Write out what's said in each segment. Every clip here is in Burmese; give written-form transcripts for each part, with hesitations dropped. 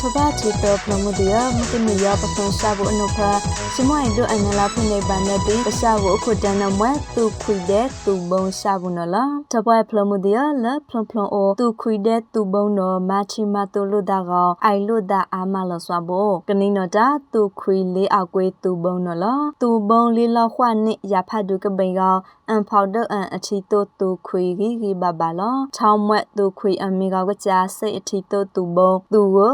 ထဘာချီတော့ဖလမှုတရမကမရပဖွန်ရှာဘူးအနုဖာစမွိုင်တို့အနလာဖိနေပါနေတိပရှာဘူးအခုတန်းနမွဲသူခွေတဲ့သူဘုံရှာဘူးနော်လားထဘာဖလမှုတရလဖလအိုသူခွေတဲ့သူဘုံနော်မာချီမတိုလို့တာကောင်အိုင်လို့တာအာမလဆွာဘောကနိနော်တာသူခွေလေးအောက်ကွေးသူဘုံနော်လားသူဘုံလေးလောက်ခွနိရဖတ်ဒုကပိန်ကောင်အန်ဖောက်တော့အချီတိုသူခွေကြီးဘာဘာလောချောင်းမွဲသူခွေအမေကောင်ကကြာစိတ်အချီတိုသူဘုံသူကို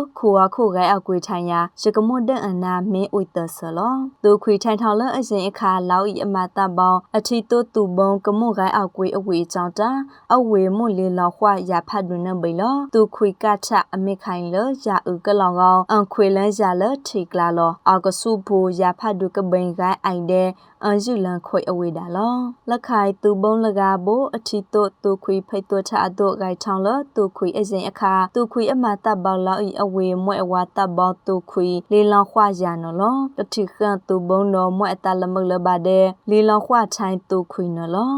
ခိုဂိုင်းအောက်ကွေထိုင်ရာရကမွတ်တဲ့အနာမင်းဥတဆလောသူခွေထိုင်ထောင်လအရင်အခါလောက်ဤအမတပေါင်းအထီတိုသူဘုံကမွတ်ဂိုင်းအောက်ကွေအဝေကြောင့်တာအဝေမွတ်လေးလောက်ခွရဖတ်တွင်နေပြီလောသူခွေကချအမိခိုင်လရာဥကလောင်ကောင်အန်ခွေလန်းရလထီကလာလောအောက်ကစုဘူရဖတ်ဒုကပိန်ဂိုင်းအိုင်တဲ့အန်ယူလန်ခွေအဝေတာလောလက်ခိုင်သူဘုံလကားဘိုအထီတိုသူခွေဖိတ်တွချအတော့ဂိုင်းထောင်လသူခွေအရင်အခါသူခွေအမတပေါင်းလောက်ဤအဝေမွဲ့အဝါတပေါင်းသူခွေလေးလောင်ခွရနော်လောတတိခန့်သူဘုံတော်မွဲ့အတလမလပါတဲ့လေးလောင်ခွထိုင်သူခွေနော်လော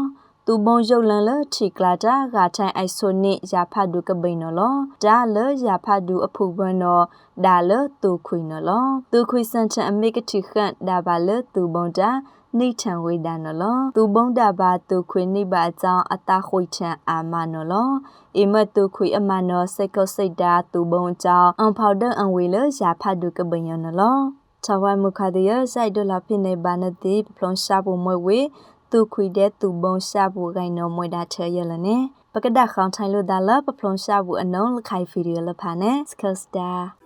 သူဘုံရုပ်လန်လထီကလာတာဂါထိုင်အိုက်ဆိုနိရာဖတ်ဒုကပိန်နော်လောဒါလရာဖတ်ဒုအဖူဘွန်းနော်ဒါလသူခွေနော်လောသူခွေစန်ချန်အမေကတိခန့်ဒါပါလသူဘုံတာနိထံဝေဒနော်လောသူဘုံတာပါသူခွေနိပါအကြောင်းအတာခွေချံအာမနော်လောအိမတ်သူခွေအမနော်စိတ်ကောစိတ်တာသူဘုံအကြောင်းအန်ဖောက်တဲ့အန်ဝေလရာဖတ်ဒုကပိန်နော်လောချဝိုင်မခဒရစိုက်ဒလာဖိနေဘာနတိပလွန်ရှာဖို့မွေဝေသူခွေတဲ့သူဘုံရှာဖို့ကိုင်နော်မွေတာချဲရလနဲ့ပကဒခေါင်ထိုင်လို့ဒါလပပလွန်ရှာဖို့အနုံးလခိုင်ဖီရီလဖာနဲ့စကစတာ